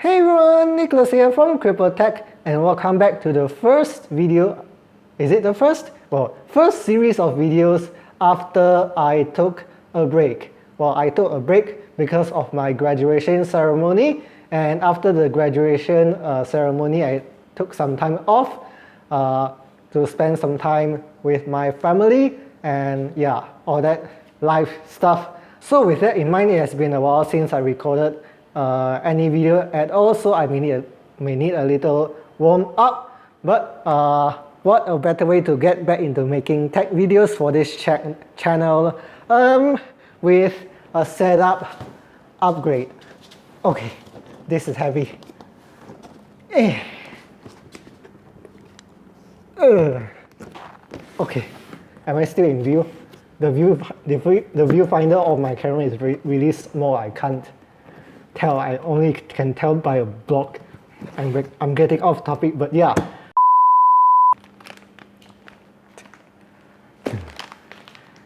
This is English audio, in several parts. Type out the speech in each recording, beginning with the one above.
Hey everyone, Nicholas here from Crippled Tech, and welcome back to the first video. Is it the first? Well, first series of videos after I took a break. Well, I took a break because of my graduation ceremony, and after the graduation ceremony, I took some time off to spend some time with my family and yeah, all that life stuff. So with that in mind, it has been a while since I recorded any video at all, so I may need a little warm up, but what a better way to get back into making tech videos for this channel with a setup upgrade. Okay, this is heavy. Okay, am I still in view? The viewfinder of my camera is really small. I can't tell. I only can tell by a block. I'm getting off topic, but yeah.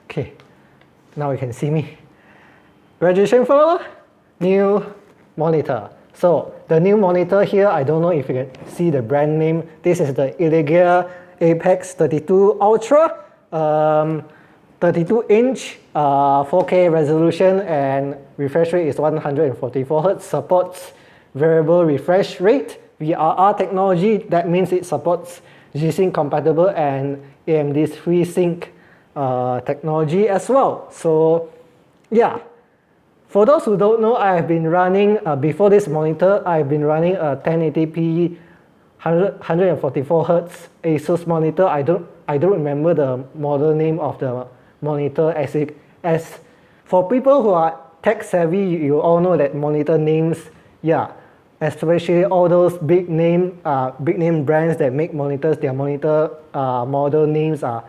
Okay, now you can see me. Graduation photo, new monitor. So the new monitor here, I don't know if you can see the brand name. This is the Illegear Apex 32 Ultra. 32-inch 4K resolution, and refresh rate is 144 Hz, supports variable refresh rate, VRR technology. That means it supports G-Sync compatible and AMD's FreeSync technology as well. So yeah, for those who don't know, I have been running, before this monitor, I've been running a 1080p 144 Hz Asus monitor. I don't remember the model name of the monitor. As for people who are tech savvy, you all know that monitor names, yeah, especially all those big name brands that make monitors, their monitor model names are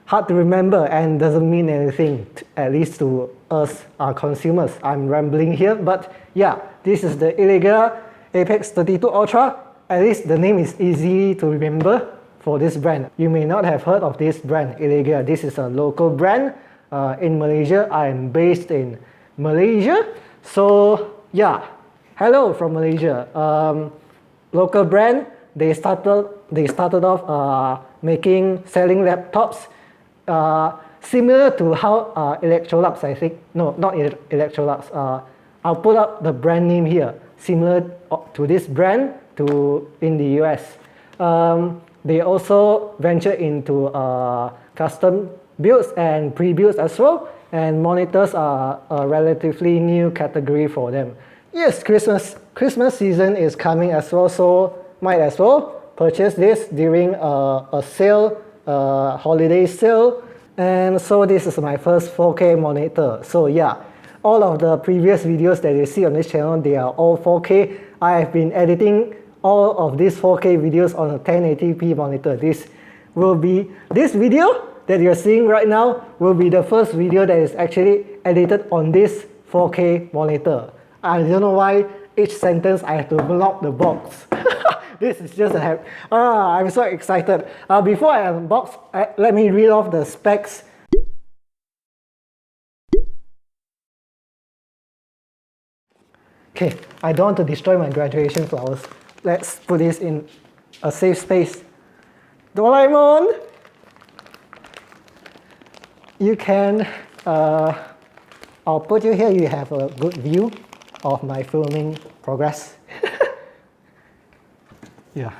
hard to remember and doesn't mean anything, at least to us consumers. I'm rambling here, but yeah, this is the Illegear Apex 32 Ultra. At least the name is easy to remember for this brand. You may not have heard of this brand, Illegear. This is a local brand in Malaysia. I am based in Malaysia. So yeah, hello from Malaysia. Local brand. They started off selling laptops similar to how Electrolux, I think. No, not Electrolux. I'll put up the brand name here. Similar to this brand in the US. They also venture into custom builds and pre-builds as well, and monitors are a relatively new category for them. Yes, Christmas season is coming as well, so might as well purchase this during a sale, holiday sale. And so this is my first 4K monitor. So yeah, all of the previous videos that you see on this channel, they are all 4K. I have been editing all of these 4K videos on a 1080p monitor. This video that you're seeing right now will be the first video that is actually edited on this 4K monitor. I don't know why each sentence I have to block the box. This is just I'm so excited. Before I unbox, let me read off the specs. Okay, I don't want to destroy my graduation flowers. Let's put this in a safe space. Doraemon! You can, I'll put you here, you have a good view of my filming progress. Yeah.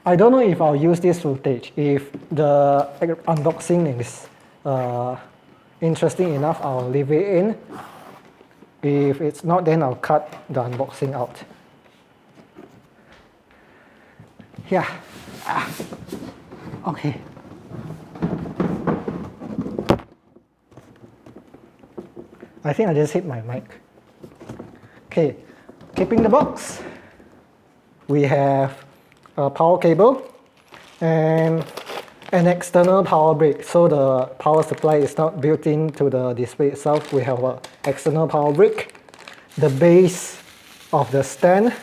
I don't know if I'll use this footage. If the unboxing is interesting enough, I'll leave it in. If it's not, then I'll cut the unboxing out. Yeah. Okay. I think I just hit my mic. Okay, keeping the box, we have a power cable and an external power brick. So the power supply is not built into the display itself. We have an external power brick, the base of the stand,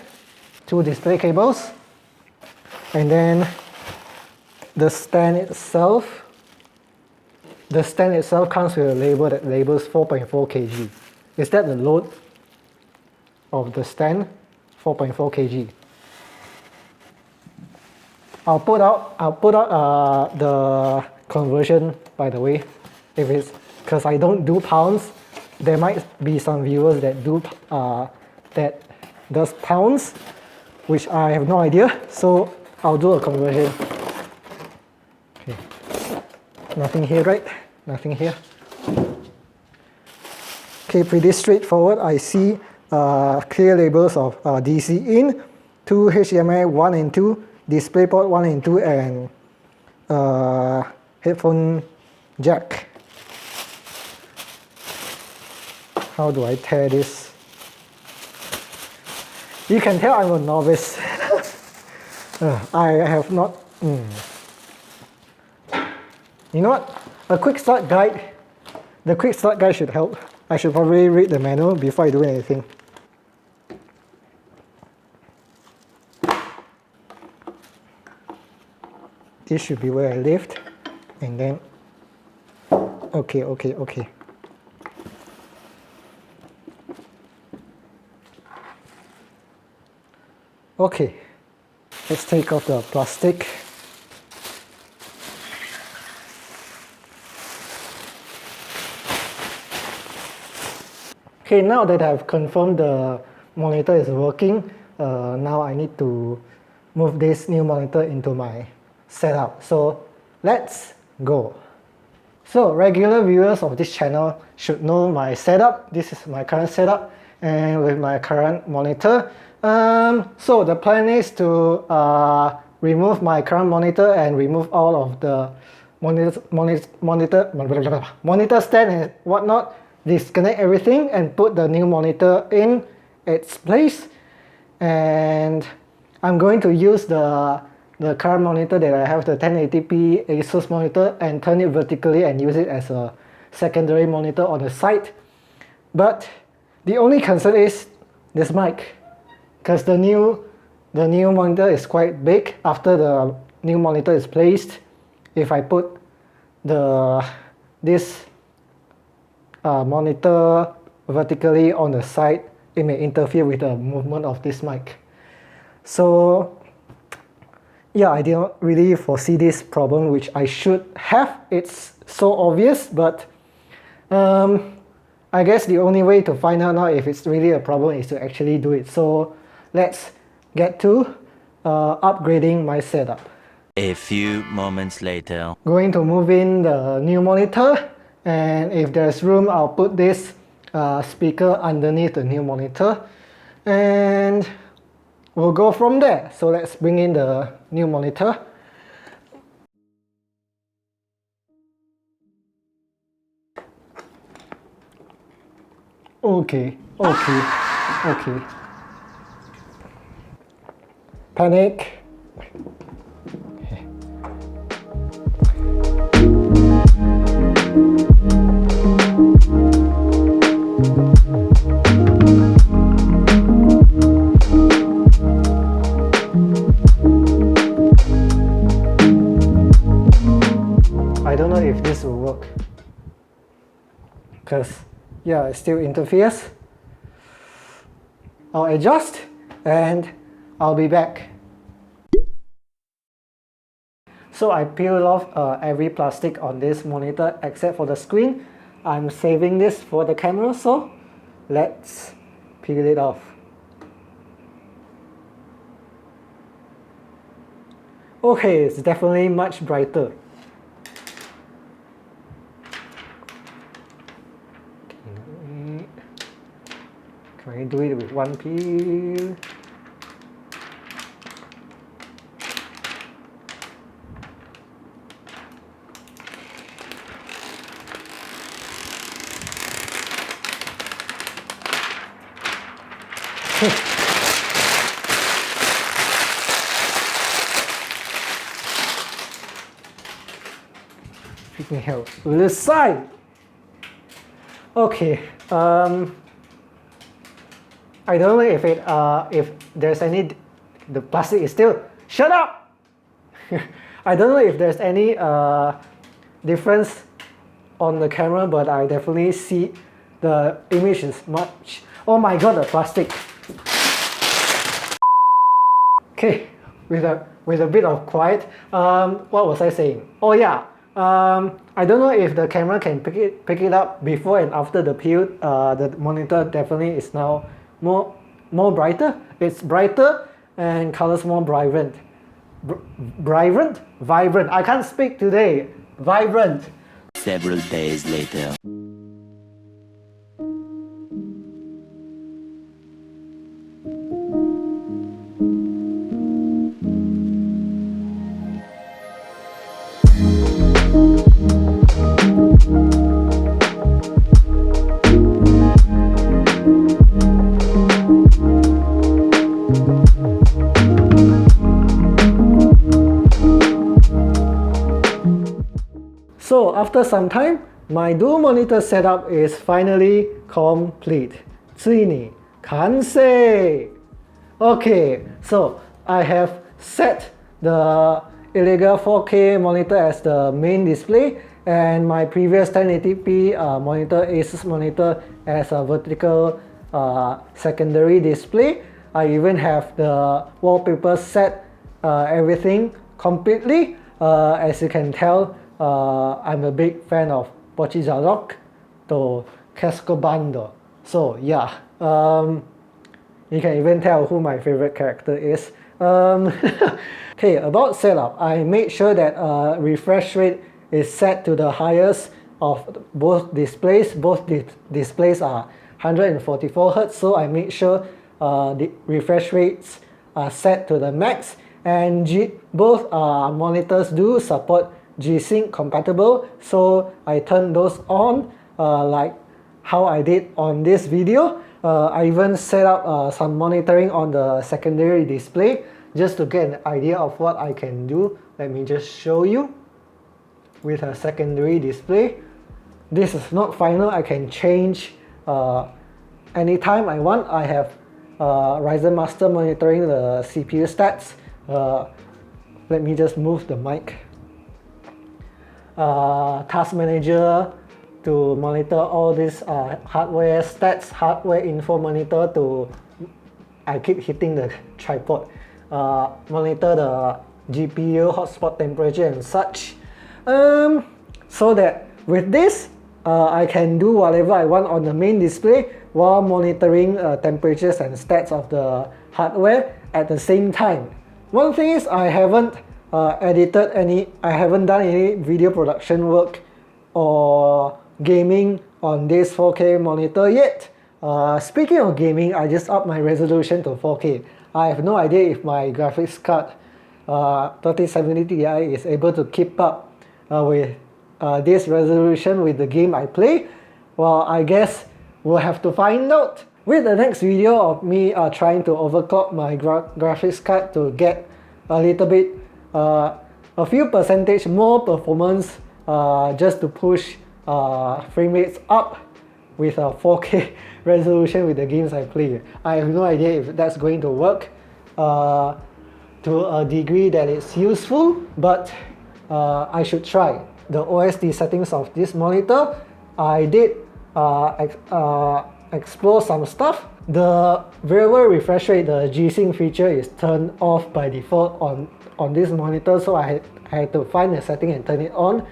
two display cables, and then the stand itself. The stand itself comes with a label that labels 4.4 kg. Is that the load of the stand? 4.4 kg. I'll put out the conversion, by the way, if it's because I don't do pounds. There might be some viewers that do that does pounds, which I have no idea. So I'll do a conversion. Okay, nothing here, right? Nothing here. Okay, pretty straightforward. I see clear labels of DC in, 2 HDMI 1 and 2, DisplayPort 1 and 2, and headphone jack. How do I tear this? You can tell I'm a novice. I have not. You know what? A quick start guide. The quick start guide should help. I should probably read the manual before I do anything. This should be where I lift, and then. Okay. Okay, let's take off the plastic. Okay, now that I've confirmed the monitor is working, now I need to move this new monitor into my setup. So let's go. So regular viewers of this channel should know my setup. This is my current setup, and with my current monitor. So the plan is to remove my current monitor and remove all of the monitor stand and whatnot, disconnect everything and put the new monitor in its place. And I'm going to use the current monitor that I have, the 1080p Asus monitor, and turn it vertically and use it as a secondary monitor on the side. But the only concern is this mic, because the new monitor is quite big. After the new monitor is placed, if I put this monitor vertically on the side, it may interfere with the movement of this mic. So yeah, I didn't really foresee this problem, which I should have. It's so obvious, but I guess the only way to find out now if it's really a problem is to actually do it. So let's get to upgrading my setup. A few moments later. Going to move in the new monitor, and if there's room, I'll put this speaker underneath the new monitor, and we'll go from there. So let's bring in the new monitor. Okay. Panic. I don't know if this will work, because yeah, it still interferes. I'll adjust and I'll be back. So I peeled off every plastic on this monitor except for the screen. I'm saving this for the camera, so let's peel it off. Okay, it's definitely much brighter. Can I do it with one peel? Freaking hell. This side! Okay, I don't know if there's any, the plastic is still, shut up! I don't know if there's any difference on the camera, but I definitely see the image is much... Oh my god, the plastic. Okay, with a bit of quiet, what was I saying? Oh yeah, I don't know if the camera can pick it up before and after the peel. The monitor definitely is now more brighter. It's brighter and colors more vibrant. Vibrant. I can't speak today. Vibrant. Several days later. So after some time, my dual monitor setup is finally complete. ついに完成! Okay, so I have set the Illegear 4K monitor as the main display and my previous 1080p monitor, Asus monitor, as a vertical secondary display. I even have the wallpaper set, everything completely. As you can tell, I'm a big fan of Pochizarok to Cascobando. So yeah, you can even tell who my favorite character is. Okay, about setup, I made sure that refresh rate is set to the highest of both displays. Both displays are 144 Hz, so I made sure the refresh rates are set to the max, and both monitors do support G-Sync compatible, so I turned those on like how I did on this video. I even set up some monitoring on the secondary display just to get an idea of what I can do. Let me just show you. With a secondary display, this is not final. I can change anytime I want. I have Ryzen Master monitoring the CPU stats. Let me just move the mic. Task Manager to monitor all these hardware stats, hardware info monitor to... I keep hitting the tripod. Monitor the GPU hotspot temperature and such. So that with this, I can do whatever I want on the main display while monitoring temperatures and stats of the hardware at the same time. One thing is I haven't I haven't done any video production work or gaming on this 4K monitor yet. Speaking of gaming, I just upped my resolution to 4K. I have no idea if my graphics card 3070 Ti is able to keep up with this resolution with the game I play. Well, I guess we'll have to find out with the next video of me trying to overclock my graphics card to get a little bit, a few percentage more performance just to push frame rates up with a 4K resolution with the games I play. I have no idea if that's going to work to a degree that it's useful, but I should try. The OSD settings of this monitor, I did explore some stuff. The variable refresh rate, the G-Sync feature, is turned off by default on this monitor, so I had to find a setting and turn it on.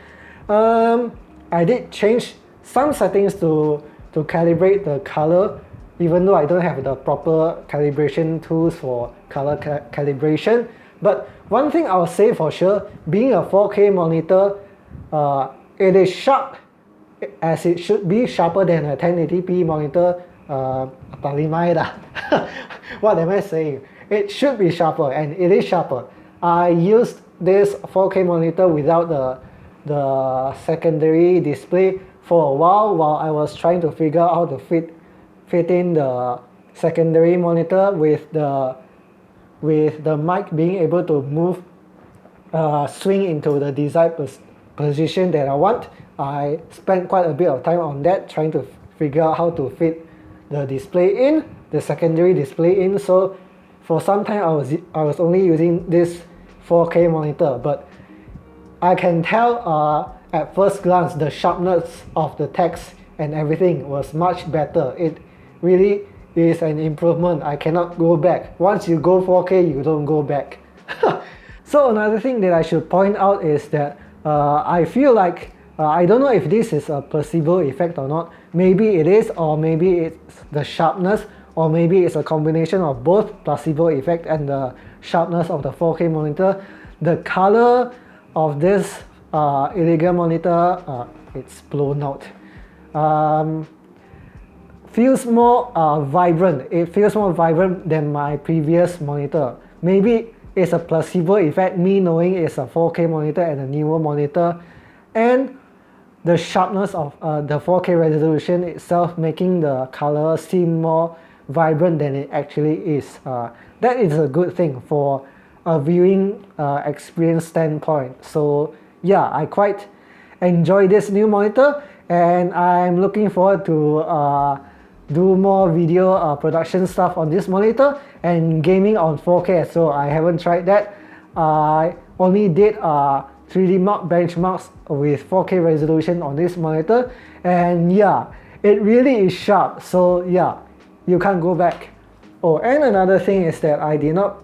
I did change some settings to calibrate the color, even though I don't have the proper calibration tools for color calibration. But one thing I'll say for sure, being a 4K monitor, it is sharp as it should be, sharper than a 1080p monitor. What am I saying? It should be sharper, and it is sharper. I used this 4K monitor without the secondary display for a while I was trying to figure out how to fit in the secondary monitor with the mic being able to move, swing into the desired position that I want. I spent quite a bit of time on that, trying to figure out how to fit the display in, the secondary display in. So for some time I was only using this 4K monitor, but I can tell at first glance the sharpness of the text and everything was much better. It really is an improvement. I cannot go back. Once you go 4K, you don't go back. So another thing that I should point out is that I feel like, I don't know if this is a placebo effect or not. Maybe it is, or maybe it's the sharpness, or maybe it's a combination of both placebo effect and the sharpness of the 4K monitor. The color of this Illegear monitor, it's blown out. Feels more vibrant. It feels more vibrant than my previous monitor. Maybe it's a placebo effect, me knowing it's a 4K monitor and a newer monitor, and the sharpness of the 4K resolution itself making the color seem more vibrant than it actually is. That is a good thing for a viewing experience standpoint. So yeah, I quite enjoy this new monitor, and I'm looking forward to do more video production stuff on this monitor and gaming on 4K. So I haven't tried that. I only did 3D mark benchmarks with 4K resolution on this monitor, and yeah, it really is sharp. So yeah, you can't go back. Oh, and another thing is that I did not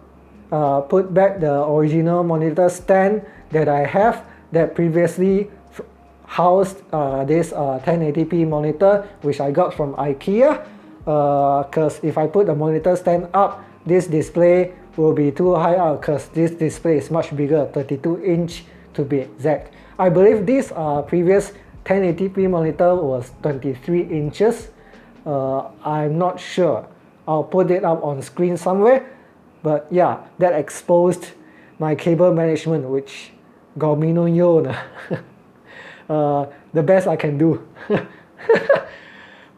put back the original monitor stand that I have that previously housed this 1080p monitor, which I got from IKEA, because if I put the monitor stand up, this display will be too high up, because this display is much bigger, 32-inch to be exact. I believe this previous 1080p monitor was 23 inches. I'm not sure. I'll put it up on screen somewhere, but yeah, that exposed my cable management, which Gomino Yo. The best I can do.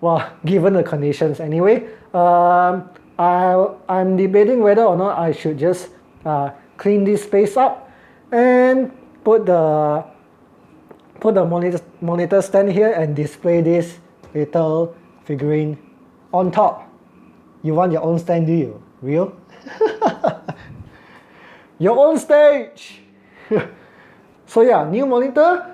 Well, given the conditions anyway. I'm debating whether or not I should just clean this space up and put the monitor stand here and display this little figurine on top. You want your own stand, do you? Real? Your own stage! So yeah, new monitor,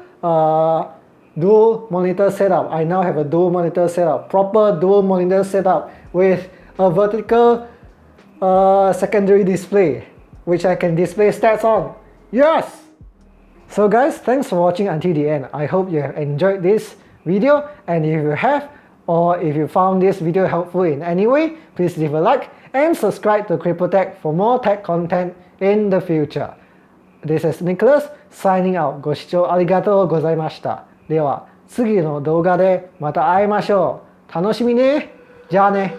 dual monitor setup. I now have a dual monitor setup, proper dual monitor setup with a vertical secondary display, which I can display stats on. Yes! So guys, thanks for watching until the end. I hope you have enjoyed this video, and if you have, or if you found this video helpful in any way, please leave a like and subscribe to Crippled Tech for more tech content in the future. This is Nicholas signing out. ご視聴ありがとうございました。では、次の動画でまた会いましょう。楽しみね。じゃあね。